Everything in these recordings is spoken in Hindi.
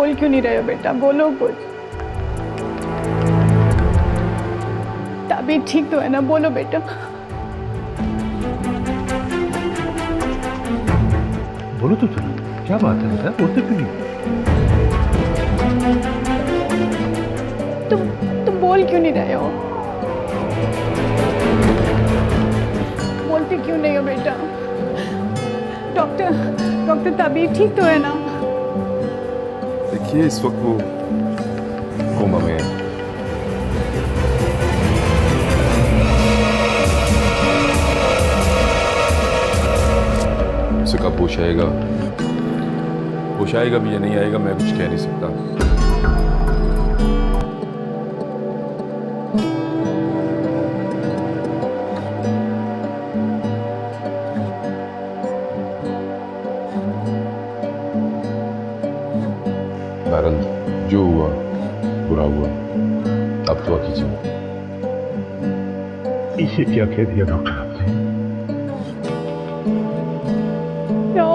बोल क्यों नहीं रहे हो बेटा? बोलो कुछ। तबीयत ठीक तो है ना? बोलो बेटा। बोलो तो चलो, क्या बात है बेटा, बोलते क्यों नहीं? तुम तुम बोल क्यों नहीं रहे हो? बोलते क्यों नहीं हो बेटा? डॉक्टर डॉक्टर तबीयत ठीक तो है ना? देखिए इस वक्त वो कोमा में है। उसे कब होश आएगा भी या नहीं आएगा मैं कुछ कह नहीं सकता। बहरहाल जो हुआ बुरा हुआ, अब दुआ कीजिए। इसे क्या कह दिया डॉक्टर आपने? नो।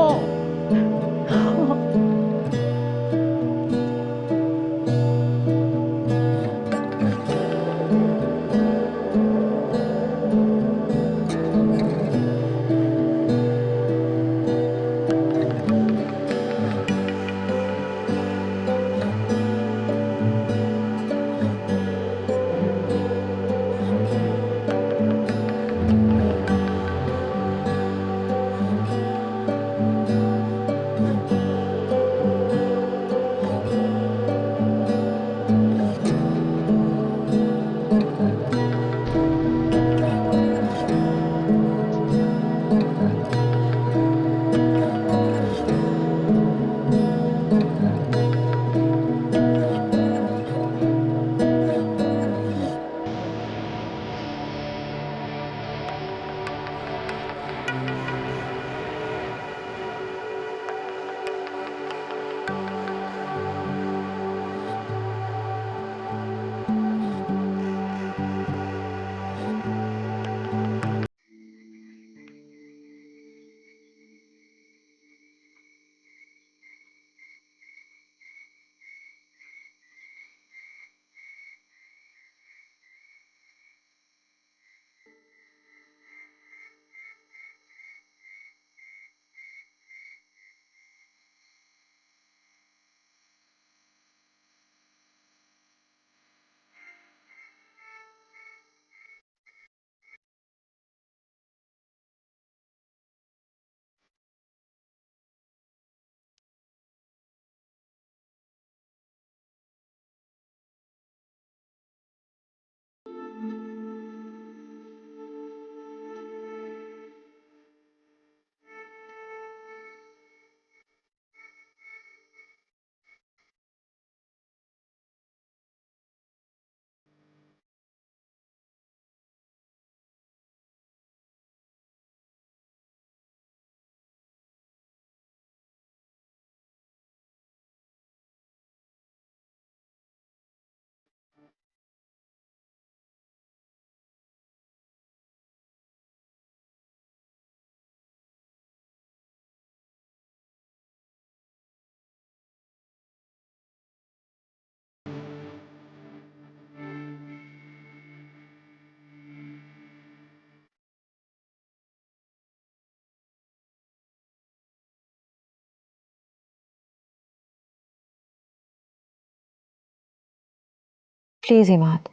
प्लीज इमाद,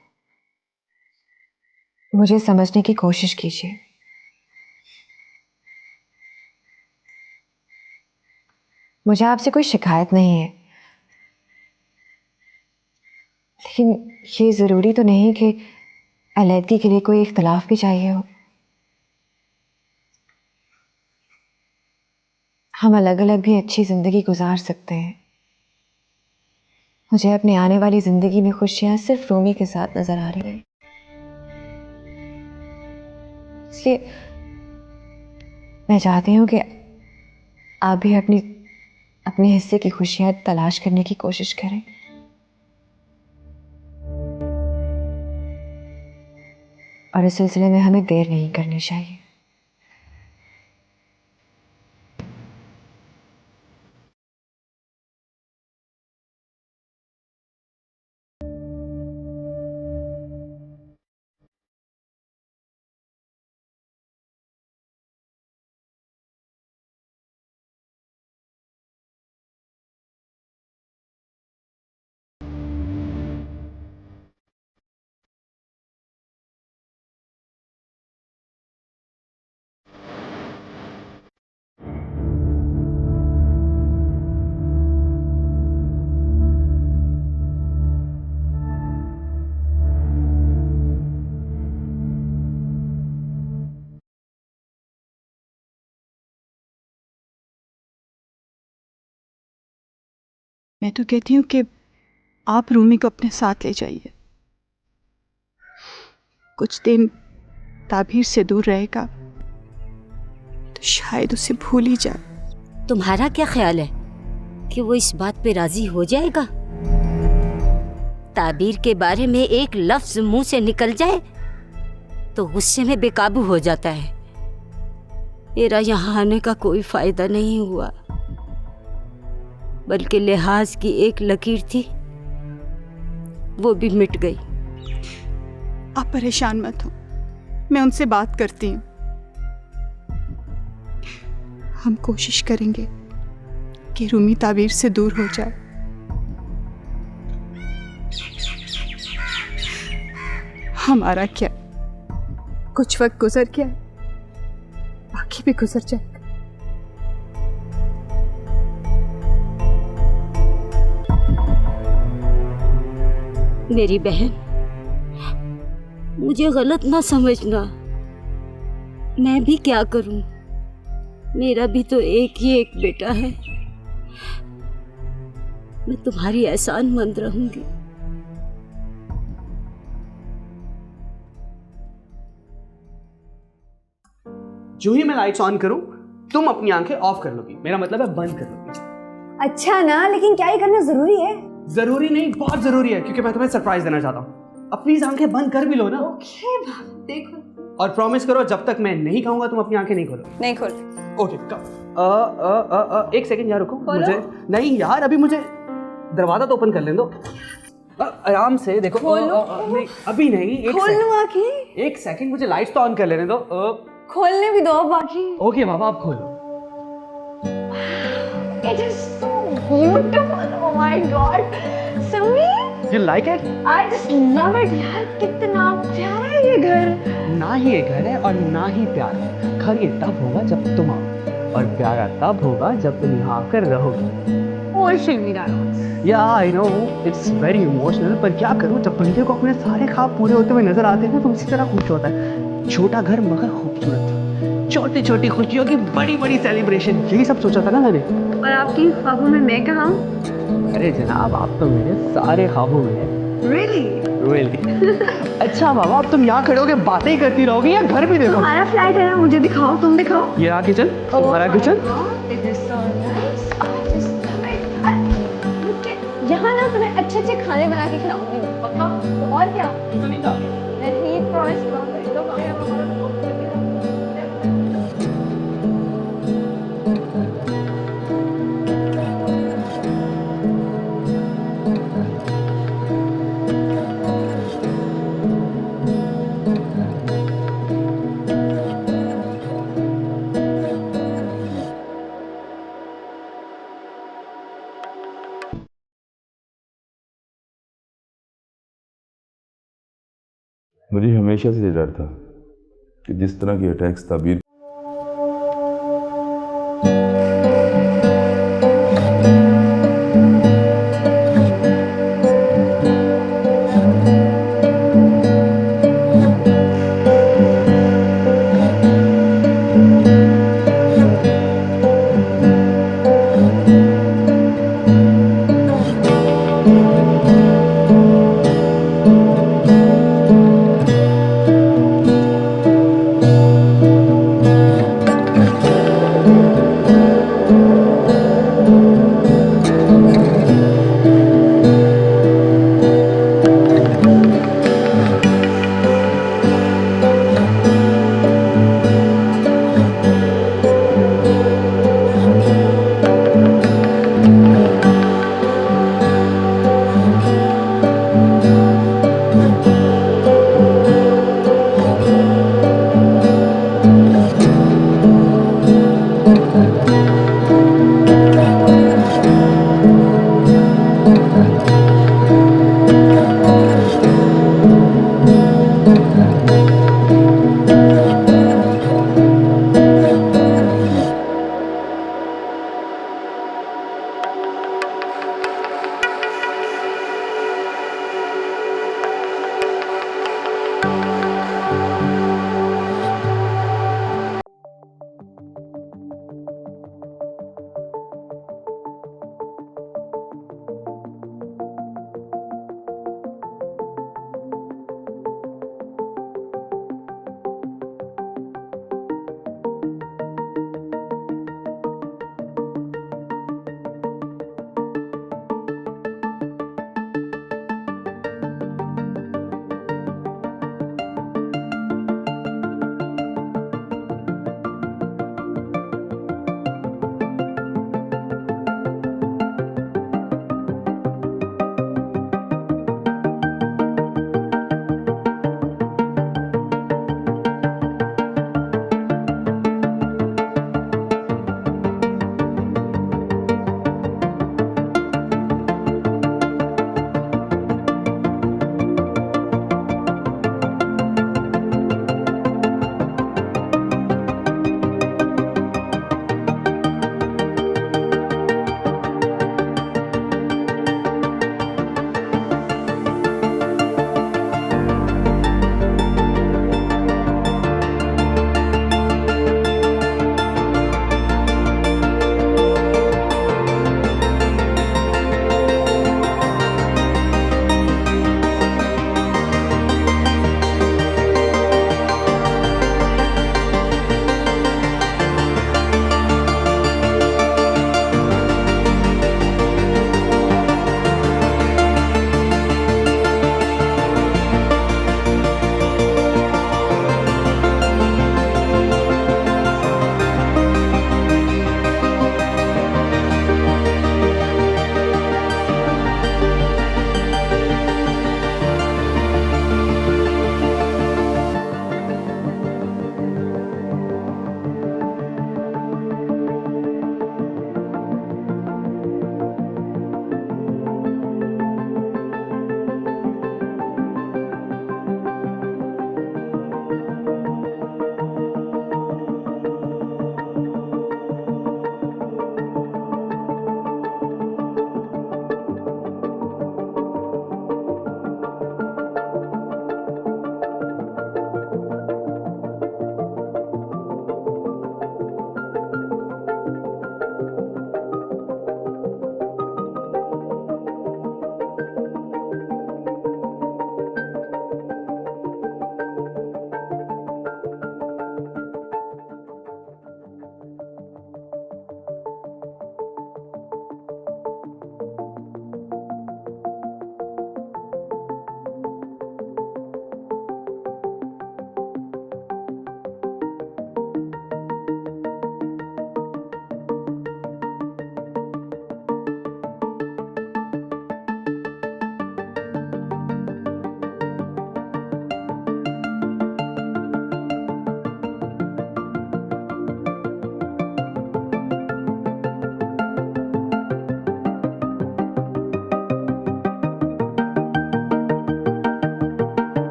मुझे समझने की कोशिश कीजिए। मुझे आपसे कोई शिकायत नहीं है, लेकिन ये जरूरी तो नहीं कि अलैदगी के लिए कोई इख्तलाफ भी चाहिए हो। हम अलग अलग भी अच्छी जिंदगी गुजार सकते हैं। मुझे अपनी आने वाली जिंदगी में खुशियां सिर्फ रोमी के साथ नजर आ रही है, इसलिए मैं चाहती हूँ कि आप भी अपनी अपने हिस्से की खुशियां तलाश करने की कोशिश करें, और इस सिलसिले में हमें देर नहीं करनी चाहिए। मैं तो कहती हूँ कि आप रूमी को अपने साथ ले जाइए। कुछ दिन ताबीर से दूर रहेगा तो शायद उसे भूल ही जाए। तुम्हारा क्या ख्याल है कि वो इस बात पे राजी हो जाएगा? ताबीर के बारे में एक लफ्ज मुंह से निकल जाए तो गुस्से में बेकाबू हो जाता है। मेरा यहाँ आने का कोई फायदा नहीं हुआ, बल्कि लिहाज की एक लकीर थी, वो भी मिट गई। आप परेशान मत हो, मैं उनसे बात करती हूँ। हम कोशिश करेंगे कि रूमी ताबीर से दूर हो जाए। हमारा क्या, कुछ वक्त गुजर गया, बाकी भी गुजर जाएगा। मेरी बहन, मुझे गलत ना समझना, मैं भी क्या करूं? मेरा भी तो एक ही एक बेटा है। मैं तुम्हारी एहसानमंद रहूंगी। जो ही मैं लाइट्स ऑन करूं, तुम अपनी आंखें ऑफ कर लोगी। मेरा मतलब है बंद कर लोगी। अच्छा ना, लेकिन क्या ये करना जरूरी है? जरूरी नहीं, बहुत जरूरी है, क्योंकि मैं तुम्हें सरप्राइज देना चाहता हूँ। अब प्लीज आंखें बंद कर भी लो ना। ओके देखो। और प्रॉमिस करो, जब तक मैं नहीं कहूंगा तुम अपनी आंखें नहीं खोलो। नहीं खोल। ओके, एक सेकंड यार, रुको। मुझे नहीं यार, अभी मुझे दरवाजा तो ओपन कर लेने दो। आराम से देखो। नहीं अभी नहीं, खोल लो आंखें। एक सेकंड, मुझे लाइट्स तो ऑन कर लेने दो। खोलने भी दो बाकी। ओके बाबा, आप खोलो। It is so beautiful. Oh my God. Sumi, You like it? I just love it. यार कितना प्यारा है ये घर। ना ही ये घर है और ना ही प्यार है। घर ये तब होगा जब तुम आओ, और प्यारा तब होगा जब तुम यहाँ आकर रहोगे। और Shivi dialogues. Yeah, I know, it's very emotional, पर क्या करूँ, जब बंदे को अपने सारे ख्वाब पूरे होते हुए नजर आते हैं तो उसी तरह खुश होता है। छोटा घर मगर खूबसूरत, छोटी छोटी खुशियों की बड़ी बड़ी सेलिब्रेशन, यही सब सोचा था ना मैंने। और आपकी ख्वाबों में मैं कहाँ हूँ? अरे जनाब, आप तो मेरे सारे ख्वाबों में हैं। Really? Really? अच्छा बाबा, अब तुम यहाँ खड़े होकर बातें ही करती रहोगी या घर भी देखो? हमारा फ्लैट है ना, मुझे दिखाओ, तुम दिखाओ। ये रहा किचन, तुम्हारा kitchen. It is so nice. I just love it. यहाँ ना तुम्हें अच्छे अच्छे खाने बना के खिलाऊंगी। पक्का? और क्या? नहीं, promise करो। मुझे हमेशा से डर था कि जिस तरह के अटैक्स ताबीर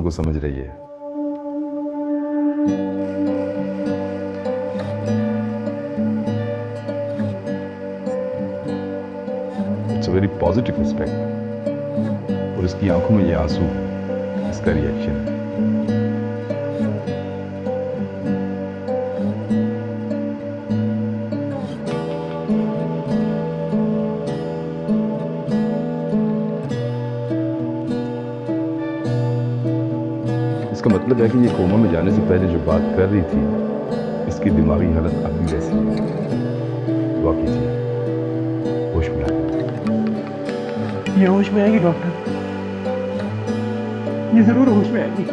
को समझ रही है। It's a very positive aspect. और इसकी आंखों में ये आंसू इसका रिएक्शन है। इसका मतलब है कि ये कोमा में जाने से पहले जो बात कर रही थी, इसकी दिमागी हालत अब भी वैसी है। दुआ कीजिए होश में आ जाए। ये होश में आएगी डॉक्टर, ये जरूर होश में आएगी।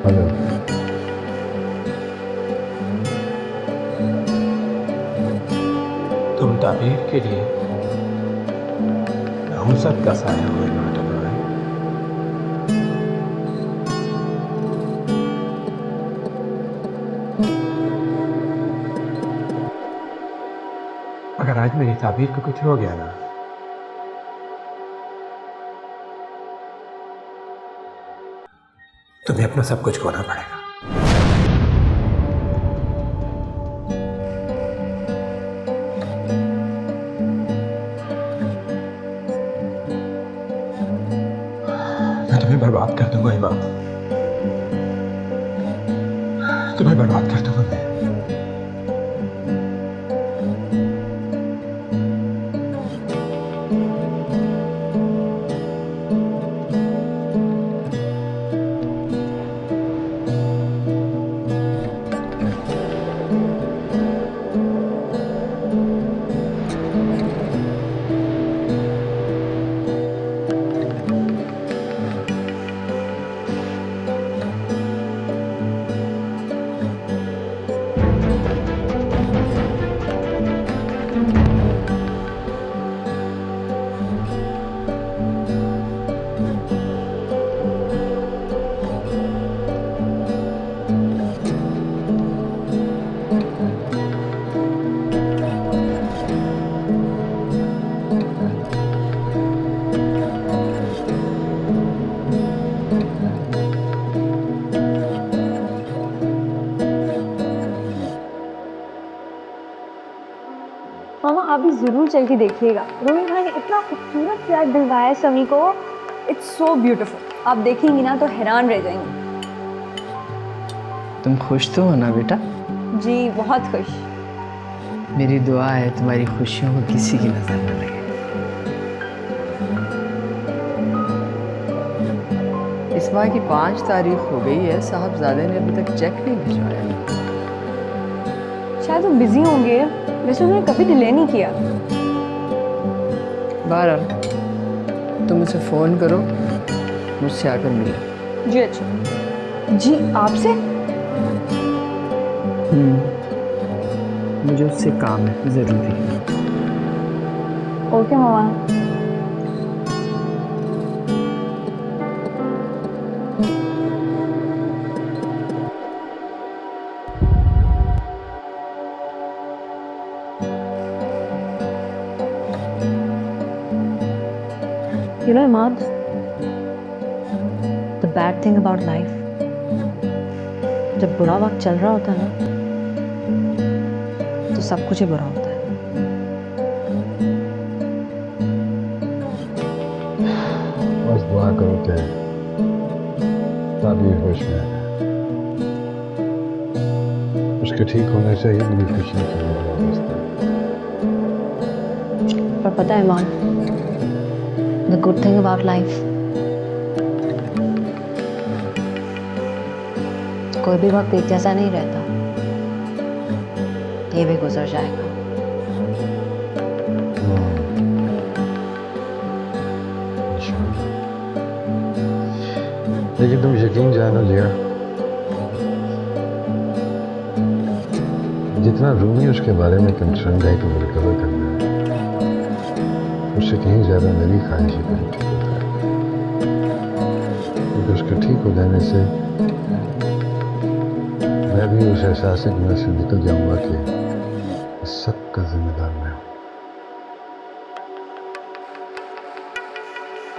हेलो। तुम ताबीर के लिए नहुसत का साया हुए नाटक है। अगर आज मेरी ताबीर को कुछ हो गया ना, तुम्हें अपना सब कुछ खोना पड़ेगा। मैं तुम्हें बर्बाद कर दूंगा इमाम, तुम्हें बर्बाद कर दूंगा मैं। मामा आप भी जरूर चल के देखिएगा। रोहित भाई ने इतना खूबसूरत फ्लैट दिलवाया है समी को। It's so beautiful. आप देखेंगी ना तो हैरान रह जाएंगी। तुम खुश तो हो ना बेटा? जी बहुत खुश। मेरी दुआ है तुम्हारी खुशियों को किसी की नजर न लगे। इस माह की 5 तारीख हो गई है, साहबजादे ने अभी तक चेक नहीं भिजवाया। शायद वो बिजी होंगे, वैसे उन्होंने कभी डिले नहीं किया। बहरहाल तुम मुझे फ़ोन करो, मुझसे आकर मिलो। जी अच्छा। जी आपसे? मुझे उससे काम है ज़रूरी। Okay mama. You know, Imad, the bad thing about life, जब बुरा वक्त चल रहा होता है ना, तो सब कुछ ही बुरा होता है। बस दुआ करो कि तभी होश में आए। उसके ठीक होने से ही मेरी खुशियों की व्यवस्था है। पर पता है मान, the good thing about life, कोई भी वक्त एक जैसा नहीं रहता, ये भी गुजर जाएगा। इंशाल्लाह। लेकिन तुम यकीन जानो जिया, जितना रूमी उसके बारे में कंसर्न है कि वो रिकवर करना है, उससे कहीं ज्यादा मेरी ख्वाहिश है क्योंकि उसके ठीक हो जाने से मैं भी उस एहसास से निकल जाऊंगा कि इस सब का जिम्मेदार मैं हूं।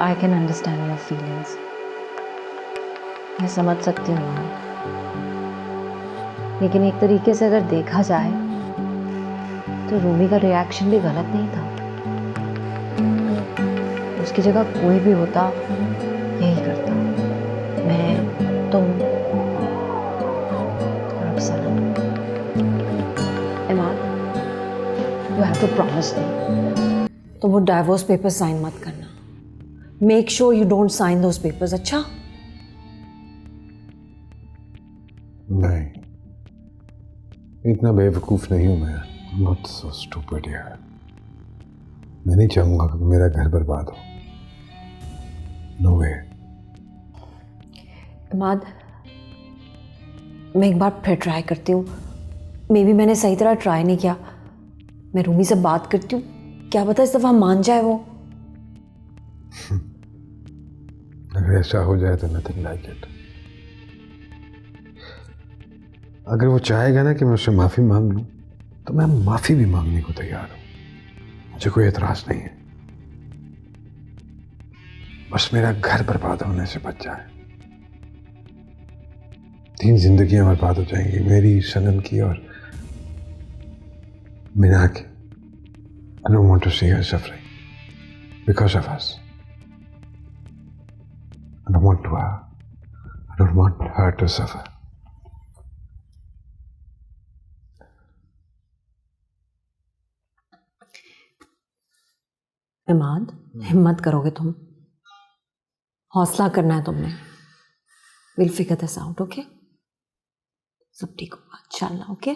I can understand your feelings, मैं समझ सकती हूँ, लेकिन एक तरीके से अगर देखा जाए तो रूमी का रिएक्शन भी गलत नहीं था। उसकी जगह कोई भी होता यही करता, मैं, तुम और Afsana. Imad, you have to promise me, तुम वो डाइवोर्स पेपर साइन मत करना। Make sure you don't sign those papers, अच्छा? नहीं, इतना बेवकूफ नहीं हूं मैं। नॉट सो स्टूपिड यार। मैं नहीं चाहूंगा कि मेरा घर बर्बाद हो। नो वे। इमाद, मैं एक बार फिर ट्राई करती हूँ। मे बी मैंने सही तरह ट्राई नहीं किया। मैं रूमी से बात करती हूँ, क्या पता इस दफा मान जाए वो। अगर ऐसा हो जाए तो नथिंग लाइक इट। अगर वो चाहेगा ना कि मैं उससे माफी मांग लूं, तो मैं माफी भी मांगने को तैयार हूं। मुझे कोई एतराज नहीं है, बस मेरा घर बर्बाद होने से बच जाए। 3 जिंदगियां बर्बाद हो जाएंगी, मेरी, सनम की और मीना की। I don't want to see her suffering because of us. I don't want her to suffer. Imad, हिम्मत करोगे तुम, हौसला करना है तुमने। Will figure this out, okay? सब ठीक होगा इंशाल्लाह, ओके?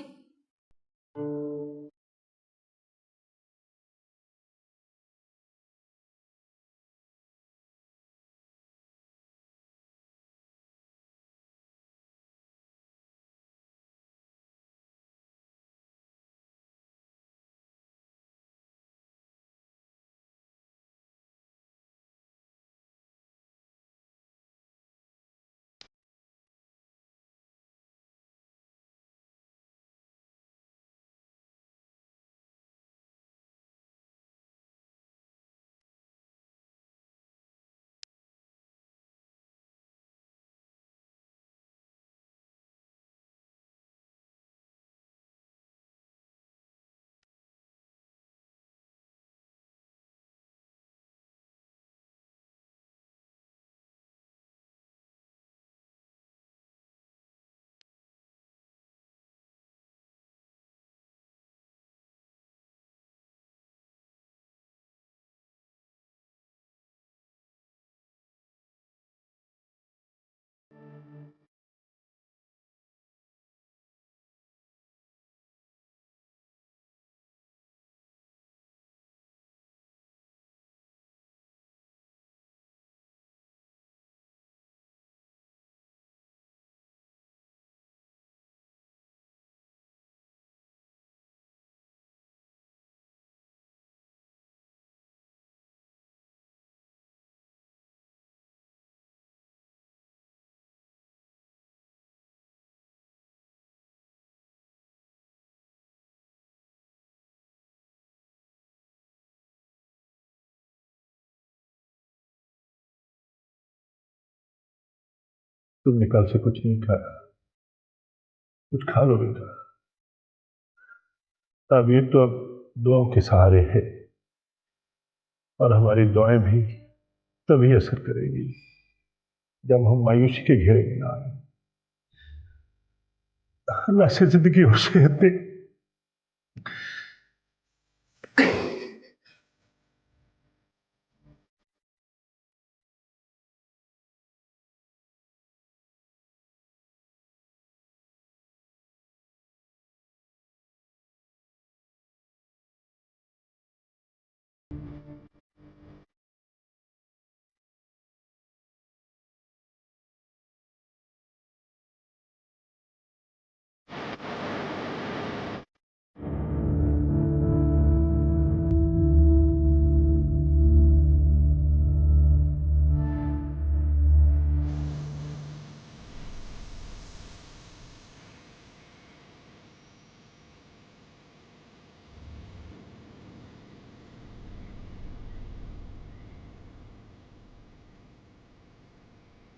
तुमने कल से कुछ नहीं खाया, कुछ खा लो बेटा। ताबीर तो अब दुआओं के सहारे है, और हमारी दुआएं भी तभी असर करेगी जब हम मायूसी के घेरे में ना आए। अल्लाह से जिंदगी और सेहत दे।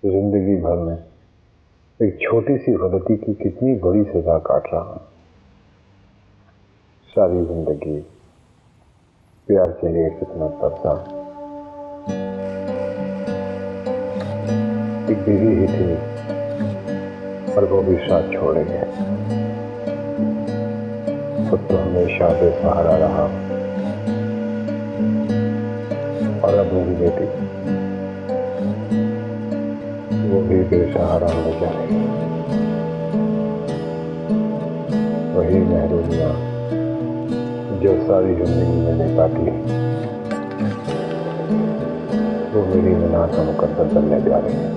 जिंदगी भर में एक छोटी सी गलती की कितनी बड़ी सजा काट रहा हूं। सारी जिंदगी प्यार के लिए कितना तरसा। एक बीवी ही थी पर वो भी साथ छोड़े गए। खुद तो हमेशा बेसहारा रहा, और अब मेरी बेटी वो भी बेसहारा हो जाए। वही महरूमियाँ जो सारी जिंदगी मैंने काटी, वो मेरी मना का मुकद्दर बनने जा रही है।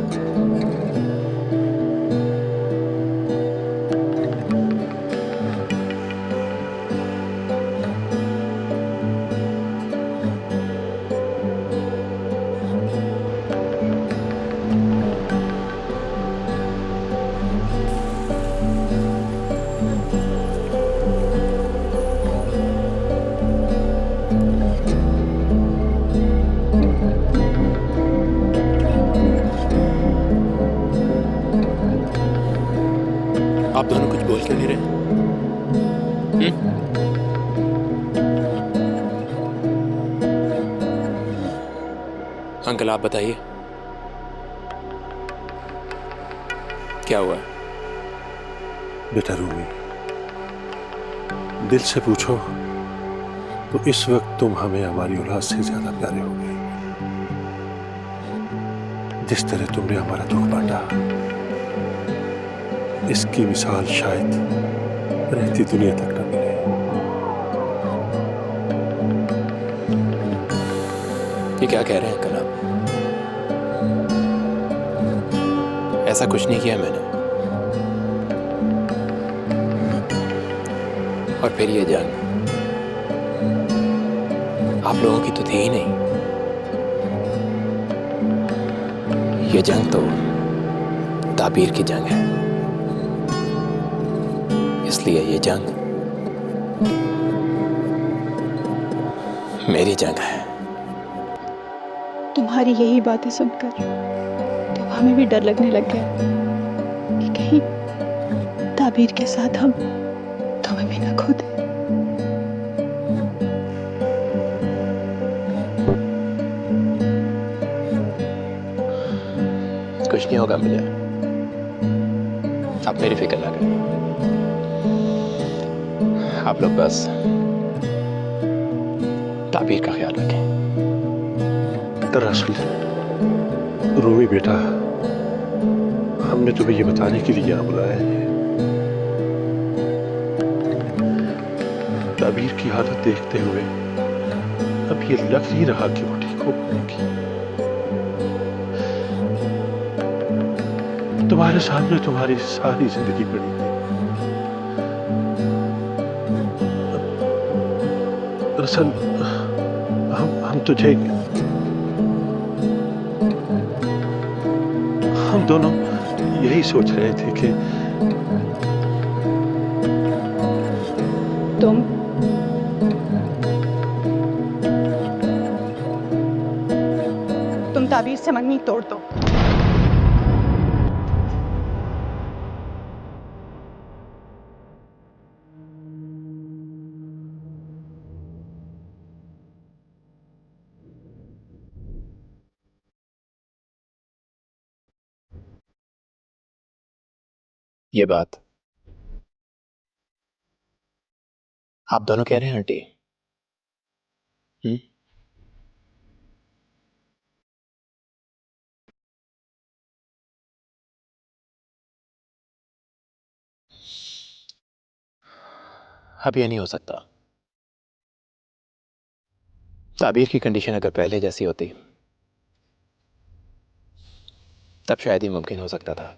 आप दोनों कुछ बोल क्यों नहीं रहे? अंकल आप बताइए क्या हुआ? बेटा रूमी, दिल से पूछो तो इस वक्त तुम हमें हमारी औलाद से ज्यादा प्यारे हो गए। जिस तरह तुमने हमारा दुख बांटा, इसकी मिसाल शायद रहती दुनिया तक न मिले। ये क्या कह रहे हैं अंकल आप? ऐसा कुछ नहीं किया मैंने। और फिर ये जंग आप लोगों की तो थी ही नहीं। ये जंग तो ताबीर की जंग है, इसलिए ये जंग मेरी जंग है। तुम्हारी यही बातें सुनकर तो हमें भी डर लगने लग गया कि कहीं ताबीर के साथ हम तुम्हें भी न खो दें। कुछ नहीं होगा मुझे, आप मेरी फिक्र ना करें। आप लोग बस ताबीर का ख्याल रखें। दरअसल रूमी बेटा, हमने तुम्हें ये बताने के लिए यहाँ बुलाया है। ताबीर की हालत देखते हुए अब ये लग नहीं रहा कि वो ठीक हो पाएगी। तुम्हारे सामने तुम्हारी सारी जिंदगी पड़ी है। दरअसल हम तुझे, हम दोनों यही सोच रहे थे कि तुम ताबीर से मंगनी तोड़ दो। ये बात आप दोनों कह रहे हैं आंटी? हम्म? अब ये नहीं हो सकता। ताबीर की कंडीशन अगर पहले जैसी होती तब शायद ही मुमकिन हो सकता था,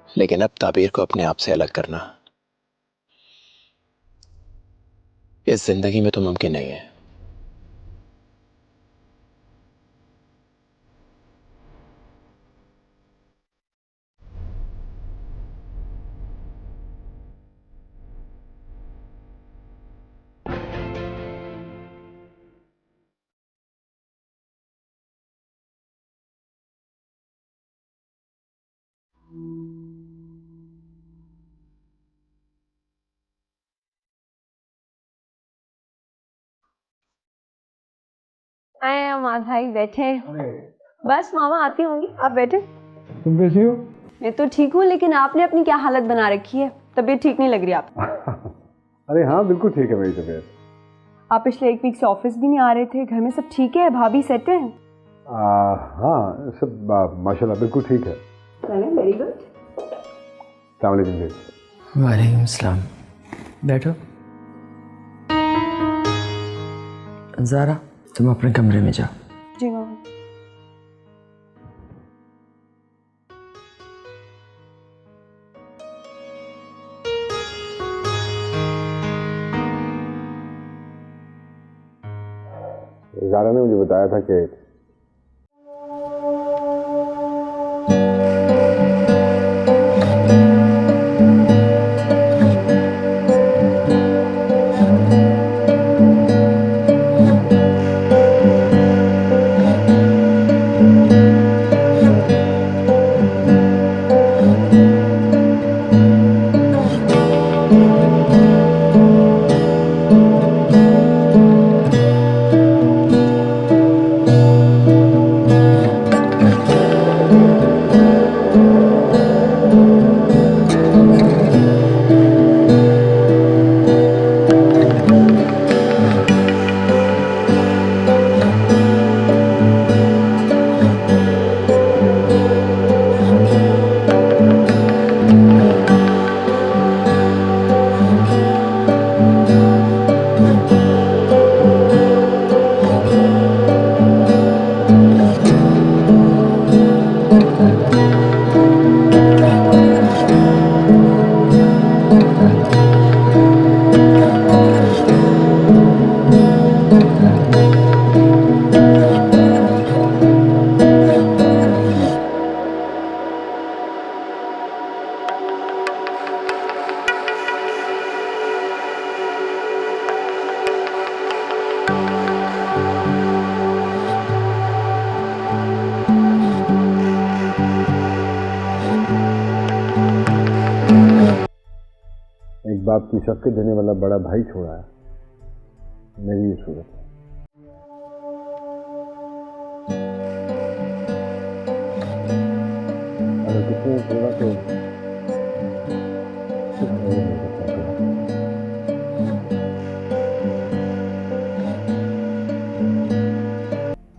लेकिन अब ताबीर को अपने आप से अलग करना इस जिंदगी में तो मुमकिन नहीं है। आए माँ भाई बैठे। बस मामा आती होंगी, आप बैठे। तुम कैसी हो? मैं तो ठीक हूँ, लेकिन आपने अपनी क्या हालत बना रखी है, तबीयत ठीक नहीं लग रही आप। अरे हाँ बिल्कुल ठीक है मेरी तबीयत। आप पिछले 1 वीक से ऑफिस भी नहीं आ रहे थे, घर में सब ठीक है, भाभी सेट है? हाँ सब माशाल्लाह बिल्कुल ठीक है। Very good. अस्सलाम वालेकुम जी। वालेकुम सलाम। बैठो। ज़ारा तुम अपने कमरे में जाओ। जी मामा। ज़ारा ने मुझे बताया था कि एक बाप की शक्ति देने वाला बड़ा भाई छोड़ा है मेरी ये सूरत है। अगर किसी ने छोड़ा तो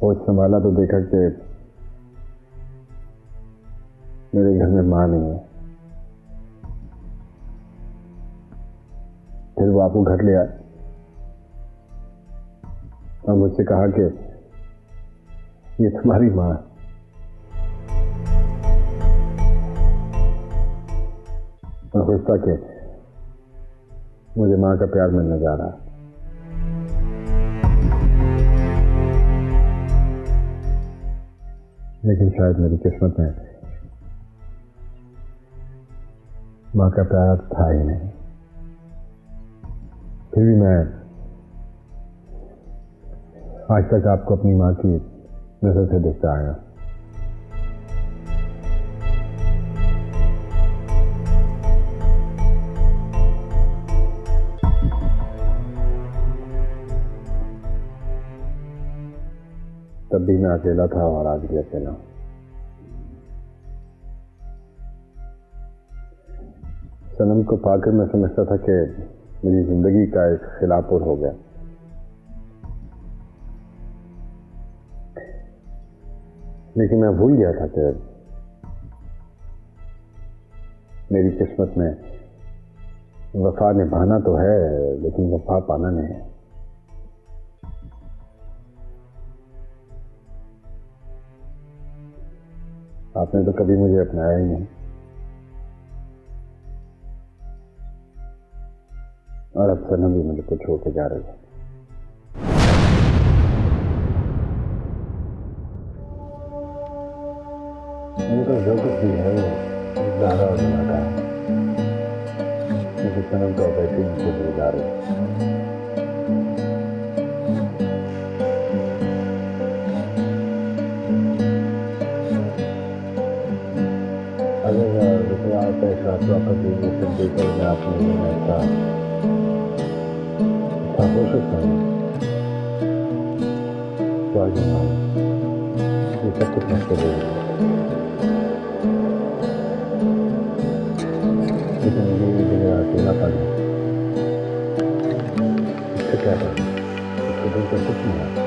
होश संभाला तो देखा कि मेरे घर में मां नहीं है। फिर वो आपको घर ले आए और मुझसे कहा कि ये तुम्हारी मां है। मैं खुश था कि मुझे मां का प्यार मिलने जा रहा है। लेकिन शायद मेरी किस्मत में मां का प्यार था ही नहीं। फिर भी मैं आज तक आपको अपनी मां की नजर से देखता आया। तब भी मैं अकेला था और आज भी अकेला हूं। सनम को पाकर मैं समझता था कि मेरी जिंदगी का एक खिलापुर हो गया, लेकिन मैं भूल गया था कि मेरी किस्मत में वफा निभाना तो है, लेकिन वफा पाना नहीं है। आपने तो कभी मुझे अपनाया ही नहीं, और अब सनम भी मुझे को छोड़ के जा रही है। मुझे तो जो कुछ भी है वो ज़्यादा और ज़्यादा है, क्योंकि सनम तो वैसे ही मुझे भूल जा रही है। अगर विश्वास ऐसा वापस देखकर मैं आपने ऐसा हो सकता है तो आज ये सब कुछ मत लेकिन मुझे दिन अकेला पड़ा, इससे क्या करूँ, इससे दिन तो कुछ नहीं आता।